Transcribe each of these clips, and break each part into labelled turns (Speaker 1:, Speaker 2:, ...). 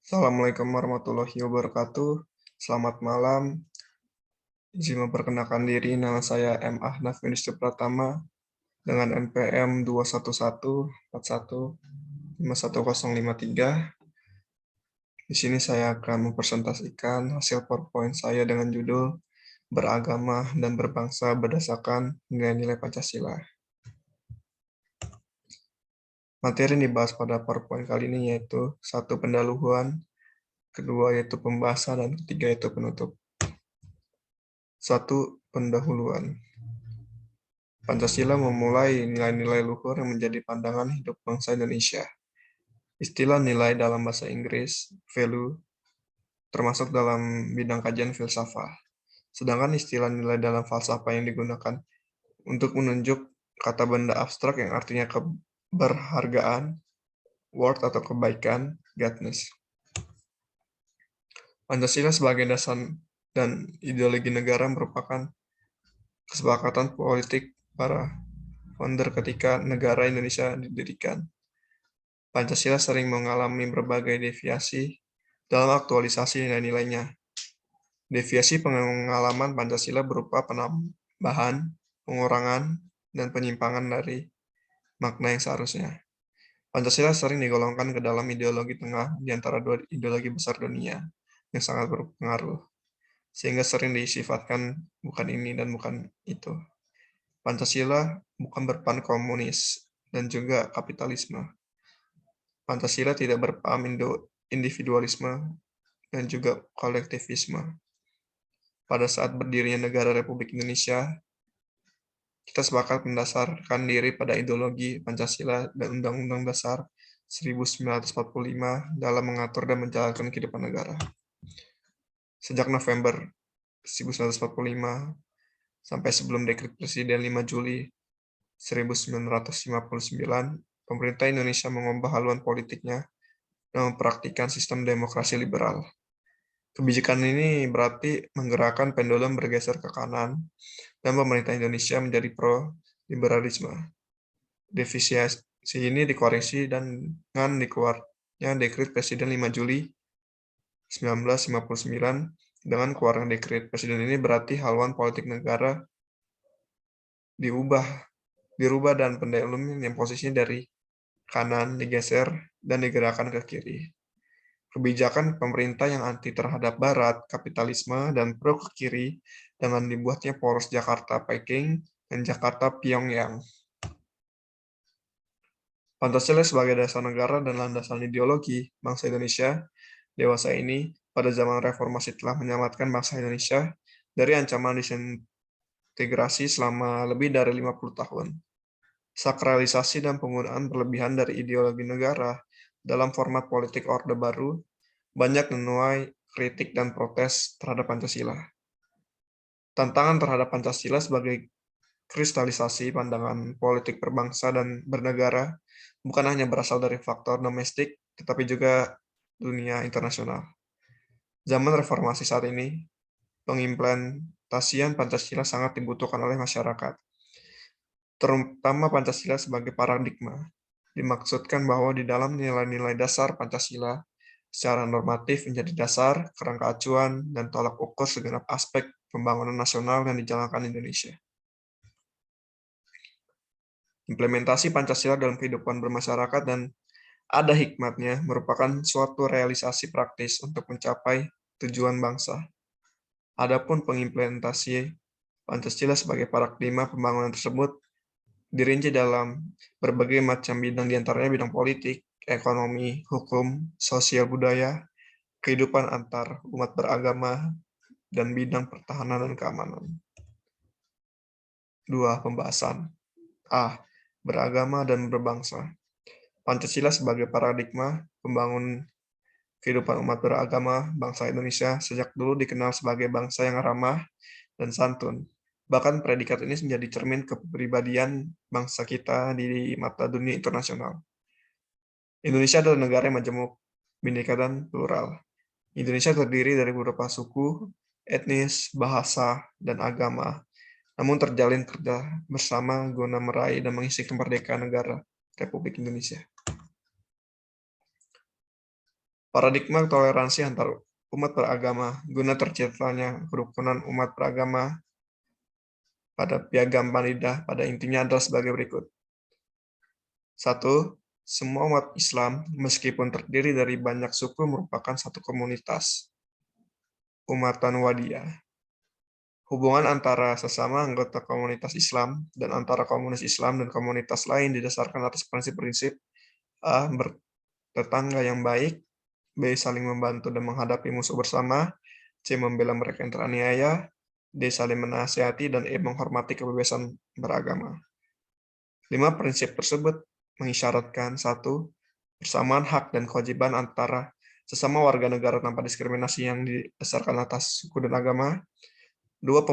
Speaker 1: Assalamualaikum warahmatullahi wabarakatuh. Selamat malam. Izin memperkenalkan diri, nama saya M. Ahnaf Yunus Pratama dengan NPM 2114141 51053. Di sini saya akan mempresentasikan hasil PowerPoint saya dengan judul Beragama dan Berbangsa Berdasarkan Nilai-Nilai Pancasila. Materi yang dibahas pada PowerPoint kali ini yaitu 1. Pendahuluan, kedua yaitu pembahasan, dan ketiga yaitu penutup. 1. Pendahuluan. Pancasila memulai nilai-nilai luhur yang menjadi pandangan hidup bangsa Indonesia. Istilah nilai dalam bahasa Inggris, value, termasuk dalam bidang kajian filsafat. Sedangkan istilah nilai dalam falsafah yang digunakan untuk menunjuk kata benda abstrak yang artinya keberhargaan, worth atau kebaikan, godness. Pancasila sebagai dasar dan ideologi negara merupakan kesepakatan politik para founder ketika negara Indonesia didirikan. Pancasila sering mengalami berbagai deviasi dalam aktualisasi nilai-nilainya. Deviasi pengalaman Pancasila berupa penambahan, pengurangan, dan penyimpangan dari makna yang seharusnya. Pancasila sering digolongkan ke dalam ideologi tengah di antara dua ideologi besar dunia yang sangat berpengaruh, sehingga sering disifatkan bukan ini dan bukan itu. Pancasila bukan berpan komunis dan juga kapitalisme. Pancasila tidak berpaham individualisme dan juga kolektivisme. Pada saat berdirinya negara Republik Indonesia, kita sepakat mendasarkan diri pada ideologi Pancasila dan Undang-Undang Dasar 1945 dalam mengatur dan menjalankan kehidupan negara. Sejak November 1945 sampai sebelum Dekret Presiden 5 Juli 1959, pemerintah Indonesia mengubah haluan politiknya dan mempraktikkan sistem demokrasi liberal. Kebijakan ini berarti menggerakkan pendulum bergeser ke kanan dan pemerintah Indonesia menjadi pro-liberalisme. Deviasi ini dikoreksi dengan dikeluarnya Dekret Presiden 5 Juli 1959. Dengan keluarnya Dekret Presiden ini berarti haluan politik negara dirubah dan pendulum yang posisinya dari kanan digeser dan digerakkan ke kiri. Kebijakan pemerintah yang anti terhadap Barat, kapitalisme, dan pro ke kiri dengan dibuatnya poros Jakarta-Peking dan Jakarta-Pyongyang. Pancasila sebagai dasar negara dan landasan ideologi bangsa Indonesia dewasa ini pada zaman reformasi telah menyelamatkan bangsa Indonesia dari ancaman disintegrasi selama lebih dari 50 tahun. Sakralisasi dan penggunaan berlebihan dari ideologi negara dalam format politik Orde Baru banyak menuai kritik dan protes terhadap Pancasila. Tantangan terhadap Pancasila sebagai kristalisasi pandangan politik berbangsa dan bernegara bukan hanya berasal dari faktor domestik, tetapi juga dunia internasional. Zaman reformasi saat ini, pengimplementasian Pancasila sangat dibutuhkan oleh masyarakat, terutama Pancasila sebagai paradigma. Dimaksudkan bahwa di dalam nilai-nilai dasar Pancasila secara normatif menjadi dasar, kerangka acuan, dan tolak ukur segenap aspek pembangunan nasional yang dijalankan Indonesia. Implementasi Pancasila dalam kehidupan bermasyarakat dan ada hikmatnya merupakan suatu realisasi praktis untuk mencapai tujuan bangsa. Adapun pengimplementasi Pancasila sebagai paradigma pembangunan tersebut dirinci dalam berbagai macam bidang, diantaranya bidang politik, ekonomi, hukum, sosial budaya, kehidupan antar umat beragama, dan bidang pertahanan dan keamanan. 2. Pembahasan. A. Beragama dan berbangsa. Pancasila sebagai paradigma pembangun kehidupan umat beragama bangsa Indonesia sejak dulu dikenal sebagai bangsa yang ramah dan santun. Bahkan predikat ini menjadi cermin kepribadian bangsa kita di mata dunia internasional. Indonesia adalah negara yang majemuk, bineka dan plural. Indonesia terdiri dari beberapa suku, etnis, bahasa, dan agama, namun terjalin kerja bersama guna meraih dan mengisi kemerdekaan negara Republik Indonesia. Paradigma toleransi antar umat beragama guna terciptanya kerukunan umat beragama pada piagam Maida pada intinya adalah sebagai berikut. 1. Semua umat Islam, meskipun terdiri dari banyak suku, merupakan satu komunitas, umatan wadiyah. Hubungan antara sesama anggota komunitas Islam dan antara komunitas Islam dan komunitas lain didasarkan atas prinsip-prinsip A. Bertetangga yang baik, B. Saling membantu dan menghadapi musuh bersama, C. Membela mereka yang teraniaya, D. Saling menasihati, dan E. Menghormati kebebasan beragama. 5 prinsip tersebut mengisyaratkan 1. Persamaan hak dan kewajiban antara sesama warga negara tanpa diskriminasi yang didasarkan atas suku dan agama. 2.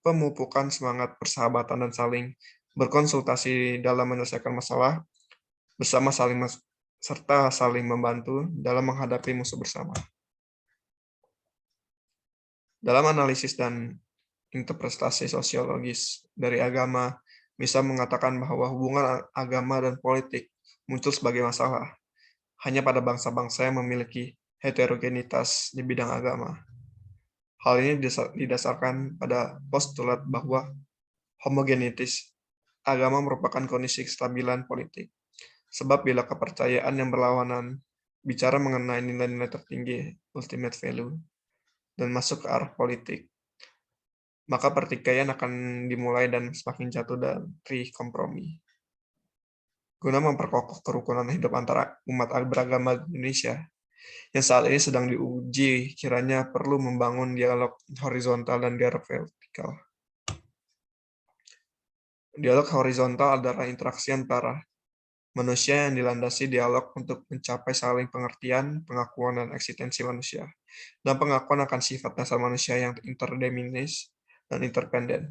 Speaker 1: Pemupukan semangat persahabatan dan saling berkonsultasi dalam menyelesaikan masalah bersama serta saling membantu dalam menghadapi musuh bersama. Dalam analisis dan interpretasi sosiologis dari agama, bisa mengatakan bahwa hubungan agama dan politik muncul sebagai masalah hanya pada bangsa-bangsa yang memiliki heterogenitas di bidang agama. Hal ini didasarkan pada postulat bahwa homogenitas agama merupakan kondisi kestabilan politik. Sebab bila kepercayaan yang berlawanan bicara mengenai nilai-nilai tertinggi, ultimate value, dan masuk ke arah politik, maka pertikaian akan dimulai dan semakin jatuh dari kompromi. Guna memperkokoh kerukunan hidup antara umat beragama di Indonesia, yang saat ini sedang diuji, kiranya perlu membangun dialog horizontal dan dialog vertikal. Dialog horizontal adalah interaksi antara manusia yang dilandasi dialog untuk mencapai saling pengertian, pengakuan, dan eksistensi manusia, dan pengakuan akan sifat dasar manusia yang interdeterminis dan interdependen.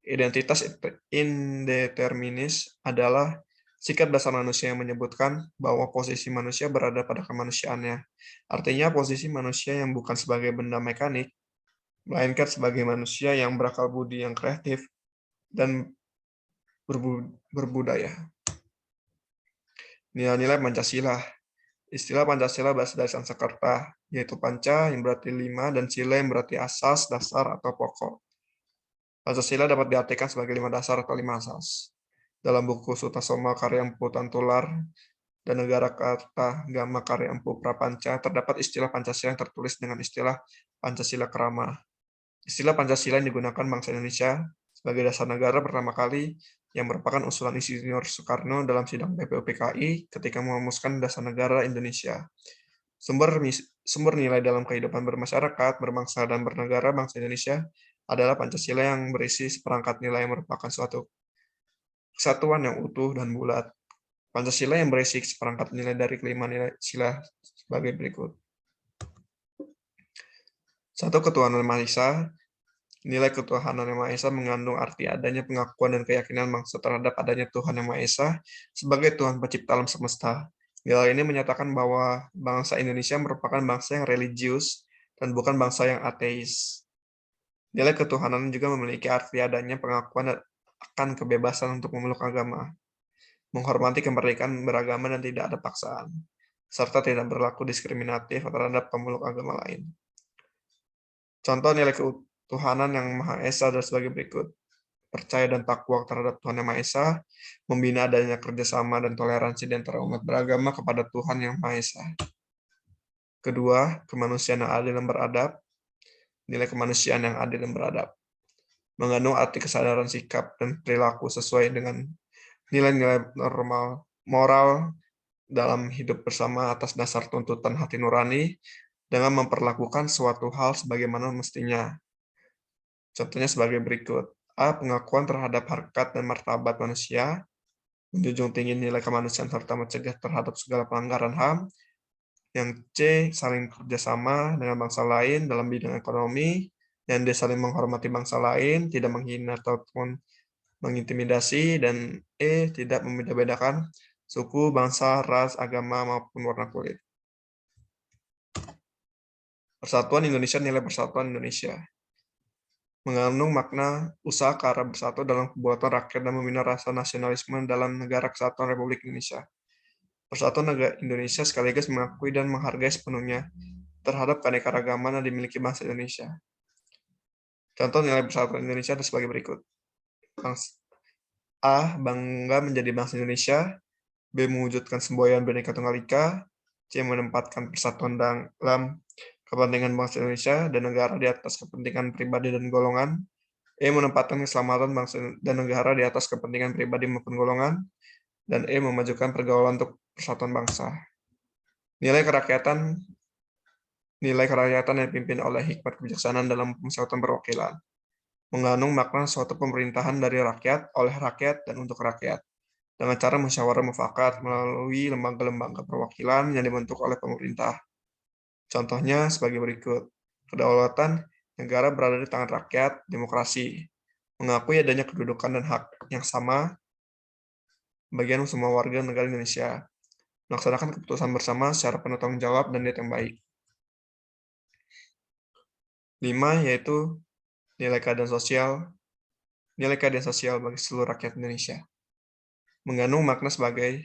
Speaker 1: Identitas indeterminis adalah sikap dasar manusia yang menyebutkan bahwa posisi manusia berada pada kemanusiaannya. Artinya posisi manusia yang bukan sebagai benda mekanik, melainkan sebagai manusia yang berakal budi yang kreatif dan berbudaya. Nilai-nilai Pancasila. Istilah Pancasila berasal dari Sanskerta, yaitu panca yang berarti 5 dan sila yang berarti asas, dasar, atau pokok. Pancasila dapat diartikan sebagai 5 dasar atau 5 asas. Dalam buku Sutasoma karya Empu Tantular dan Negara Kartagama karya Empu Prapanca, terdapat istilah Pancasila yang tertulis dengan istilah Pancasila Krama. Istilah Pancasila yang digunakan bangsa Indonesia sebagai dasar negara pertama kali yang merupakan usulan Insinyur Soekarno dalam sidang BPUPKI ketika merumuskan dasar negara Indonesia. Sumber nilai dalam kehidupan bermasyarakat, berbangsa, dan bernegara bangsa Indonesia adalah Pancasila yang berisi seperangkat nilai yang merupakan suatu kesatuan yang utuh dan bulat. Pancasila yang berisi seperangkat nilai dari kelima nilai sila sebagai berikut. 1. Ketuhanan Maha Esa. Nilai ketuhanan yang Maha Esa mengandung arti adanya pengakuan dan keyakinan bangsa terhadap adanya Tuhan yang Maha Esa sebagai Tuhan pencipta alam semesta. Nilai ini menyatakan bahwa bangsa Indonesia merupakan bangsa yang religius dan bukan bangsa yang ateis. Nilai ketuhanan juga memiliki arti adanya pengakuan akan kebebasan untuk memeluk agama, menghormati kemerdekaan beragama dan tidak ada paksaan, serta tidak berlaku diskriminatif terhadap pemeluk agama lain. Contoh nilai ketuhanan yang Maha Esa adalah sebagai berikut. Percaya dan takwa terhadap Tuhan Yang Maha Esa, membina adanya kerjasama dan toleransi di antara umat beragama kepada Tuhan Yang Maha Esa. Kedua, kemanusiaan yang adil dan beradab. Nilai kemanusiaan yang adil dan beradab mengandung arti kesadaran sikap dan perilaku sesuai dengan nilai-nilai normal moral dalam hidup bersama atas dasar tuntutan hati nurani dengan memperlakukan suatu hal sebagaimana mestinya. Contohnya sebagai berikut. A. Pengakuan terhadap harkat dan martabat manusia, menjunjung tinggi nilai kemanusiaan serta mencegah terhadap segala pelanggaran HAM. Yang C. Saling kerjasama dengan bangsa lain dalam bidang ekonomi. Yang D. Saling menghormati bangsa lain, tidak menghina ataupun mengintimidasi. Dan E. Tidak membeda-bedakan suku, bangsa, ras, agama, maupun warna kulit. Persatuan Indonesia. Nilai persatuan Indonesia mengandung makna usaha ke arah bersatu dalam kebutuhan rakyat dan membina rasa nasionalisme dalam negara kesatuan Republik Indonesia. Persatuan Negara Indonesia sekaligus mengakui dan menghargai sepenuhnya terhadap keanekaragaman yang dimiliki bangsa Indonesia. Contoh nilai persatuan Indonesia ada sebagai berikut. A. Bangga menjadi bangsa Indonesia. B. Mewujudkan semboyan Bhinneka Tunggal Ika. C. Menempatkan persatuan dalam kepentingan bangsa Indonesia dan negara di atas kepentingan pribadi dan golongan. E. Menempatkan keselamatan bangsa dan negara di atas kepentingan pribadi maupun golongan. Dan E. Memajukan pergaulan untuk persatuan bangsa. Nilai kerakyatan yang dipimpin oleh hikmat kebijaksanaan dalam pemusatan perwakilan. Mengandung makna suatu pemerintahan dari rakyat, oleh rakyat, dan untuk rakyat. Dengan cara musyawarah mufakat melalui lembaga-lembaga perwakilan yang dibentuk oleh pemerintah. Contohnya sebagai berikut. Kedaulatan negara berada di tangan rakyat, demokrasi. Mengakui adanya kedudukan dan hak yang sama bagian semua warga negara Indonesia. Melaksanakan keputusan bersama secara penuh tanggung jawab dan niat yang baik. 5. Yaitu nilai keadilan sosial bagi seluruh rakyat Indonesia. Mengandung makna sebagai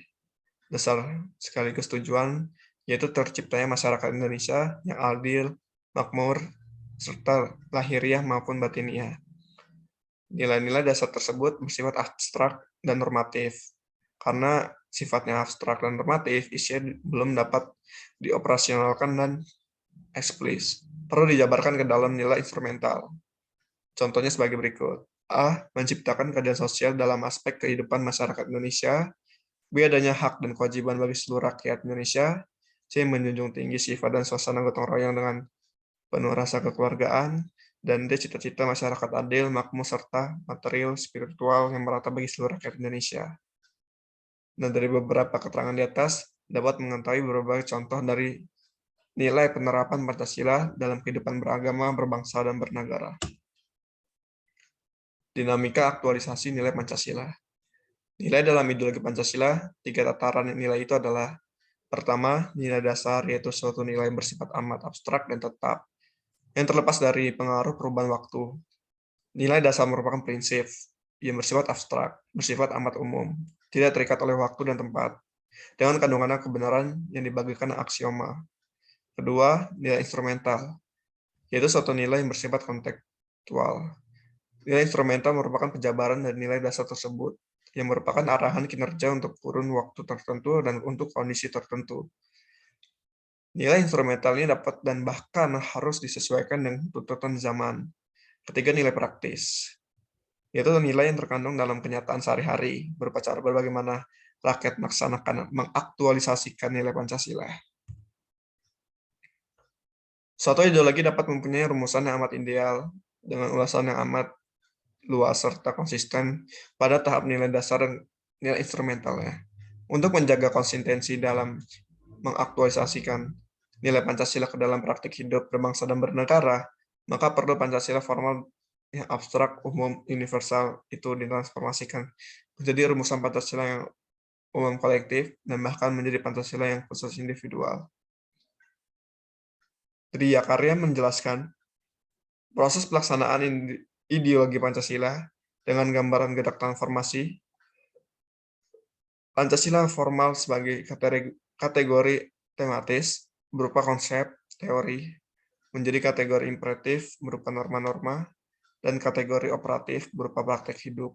Speaker 1: dasar sekaligus tujuan, yaitu terciptanya masyarakat Indonesia yang adil, makmur, serta lahiriah maupun batiniah. Nilai-nilai dasar tersebut bersifat abstrak dan normatif. Karena sifatnya abstrak dan normatif, isinya belum dapat dioperasionalkan dan eksplisit. Perlu dijabarkan ke dalam nilai instrumental. Contohnya sebagai berikut. A. Menciptakan keadilan sosial dalam aspek kehidupan masyarakat Indonesia. B. Adanya hak dan kewajiban bagi seluruh rakyat Indonesia. C. Menjunjung tinggi sifat dan suasana gotong royong dengan penuh rasa kekeluargaan. Dan D. Cita-cita masyarakat adil, makmur, serta material spiritual yang merata bagi seluruh rakyat Indonesia. Dan dari beberapa keterangan di atas, dapat mengetahui beberapa contoh dari nilai penerapan Pancasila dalam kehidupan beragama, berbangsa, dan bernegara. Dinamika aktualisasi nilai Pancasila. Nilai dalam ideologi Pancasila, 3 tataran nilai itu adalah: pertama, nilai dasar, yaitu suatu nilai yang bersifat amat abstrak dan tetap, yang terlepas dari pengaruh perubahan waktu. Nilai dasar merupakan prinsip yang bersifat abstrak, bersifat amat umum, tidak terikat oleh waktu dan tempat, dengan kandungan kebenaran yang dibagikan aksioma. Kedua, nilai instrumental, yaitu suatu nilai yang bersifat kontekstual. Nilai instrumental merupakan penjabaran dari nilai dasar tersebut, yang merupakan arahan kinerja untuk kurun waktu tertentu dan untuk kondisi tertentu. Nilai instrumental ini dapat dan bahkan harus disesuaikan dengan tuntutan zaman. Ketiga, nilai praktis, yaitu nilai yang terkandung dalam kenyataan sehari-hari, berupa cara bagaimana rakyat mengaktualisasikan nilai Pancasila. Suatu ideologi dapat mempunyai rumusan yang amat ideal, dengan ulasan yang amat luas serta konsisten pada tahap nilai dasar dan nilai instrumentalnya. Untuk menjaga konsistensi dalam mengaktualisasikan nilai Pancasila ke dalam praktik hidup berbangsa dan bernegara, maka perlu Pancasila formal yang abstrak, umum, universal itu ditransformasikan menjadi rumusan Pancasila yang umum kolektif dan bahkan menjadi Pancasila yang khusus individual. Tri Yakarya menjelaskan proses pelaksanaan ideologi Pancasila dengan gambaran gerak transformasi. Pancasila formal sebagai kategori tematis berupa konsep, teori, menjadi kategori imperatif berupa norma-norma, dan kategori operatif berupa praktek hidup.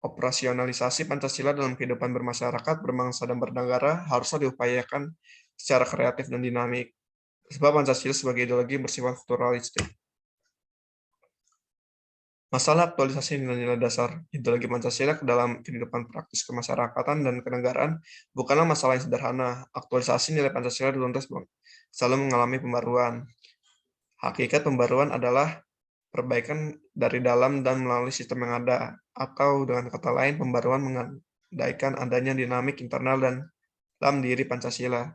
Speaker 1: Operasionalisasi Pancasila dalam kehidupan bermasyarakat, berbangsa, dan bernegara haruslah diupayakan secara kreatif dan dinamik, sebab Pancasila sebagai ideologi bersifat pluralistik. Masalah aktualisasi nilai-nilai dasar ideologi Pancasila ke dalam kehidupan praktis kemasyarakatan dan kenegaraan bukanlah masalah yang sederhana. Aktualisasi nilai Pancasila tuntas selalu mengalami pembaruan. Hakikat pembaruan adalah perbaikan dari dalam dan melalui sistem yang ada, atau dengan kata lain, pembaruan mengandaikan adanya dinamik internal dan dalam diri Pancasila.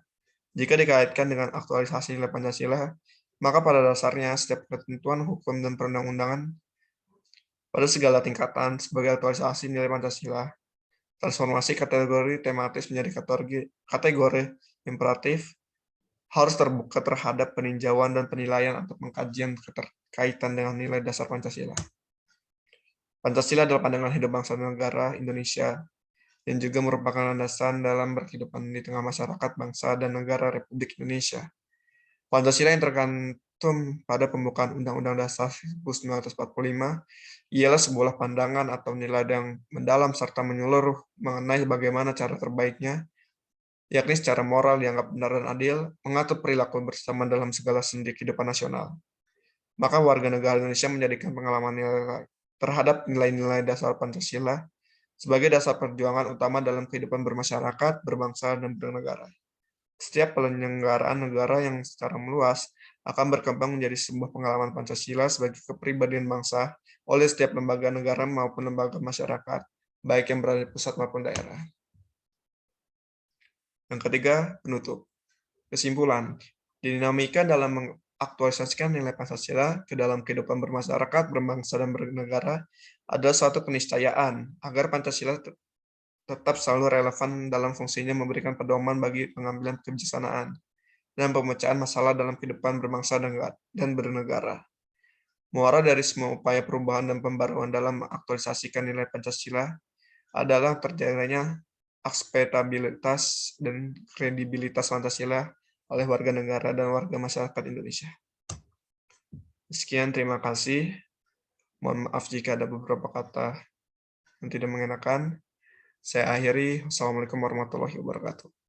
Speaker 1: Jika dikaitkan dengan aktualisasi nilai Pancasila, maka pada dasarnya setiap ketentuan hukum dan perundang-undangan pada segala tingkatan sebagai aktualisasi nilai Pancasila. Transformasi kategori tematis menjadi kategori imperatif harus terbuka terhadap peninjauan dan penilaian atau pengkajian keterkaitan dengan nilai dasar Pancasila. Pancasila adalah pandangan hidup bangsa dan negara Indonesia yang juga merupakan landasan dalam berkehidupan di tengah masyarakat, bangsa, dan negara Republik Indonesia. Pancasila yang tercantum pada pembukaan Undang-Undang Dasar 1945 ialah sebuah pandangan atau nilai yang mendalam serta menyeluruh mengenai bagaimana cara terbaiknya, yakni secara moral dianggap benar dan adil, mengatur perilaku bersama dalam segala sendi kehidupan nasional. Maka warga negara Indonesia menjadikan pengalaman nilai terhadap nilai-nilai dasar Pancasila sebagai dasar perjuangan utama dalam kehidupan bermasyarakat, berbangsa, dan bernegara. Setiap penyelenggaraan negara yang secara meluas akan berkembang menjadi sebuah pengalaman Pancasila sebagai kepribadian bangsa oleh setiap lembaga negara maupun lembaga masyarakat, baik yang berada di pusat maupun daerah. Yang ketiga, penutup. Kesimpulan, dinamika dalam mengaktualisasikan nilai Pancasila ke dalam kehidupan bermasyarakat, berbangsa, dan bernegara adalah suatu keniscayaan agar Pancasila tetap selalu relevan dalam fungsinya memberikan pedoman bagi pengambilan kebijaksanaan dan pemecahan masalah dalam kehidupan berbangsa dan bernegara. Muara dari semua upaya perubahan dan pembaruan dalam mengaktualisasikan nilai Pancasila adalah terjaganya akseptabilitas dan kredibilitas Pancasila oleh warga negara dan warga masyarakat Indonesia. Sekian, terima kasih. Mohon maaf jika ada beberapa kata yang tidak mengenakan. Saya akhiri. Wassalamualaikum warahmatullahi wabarakatuh.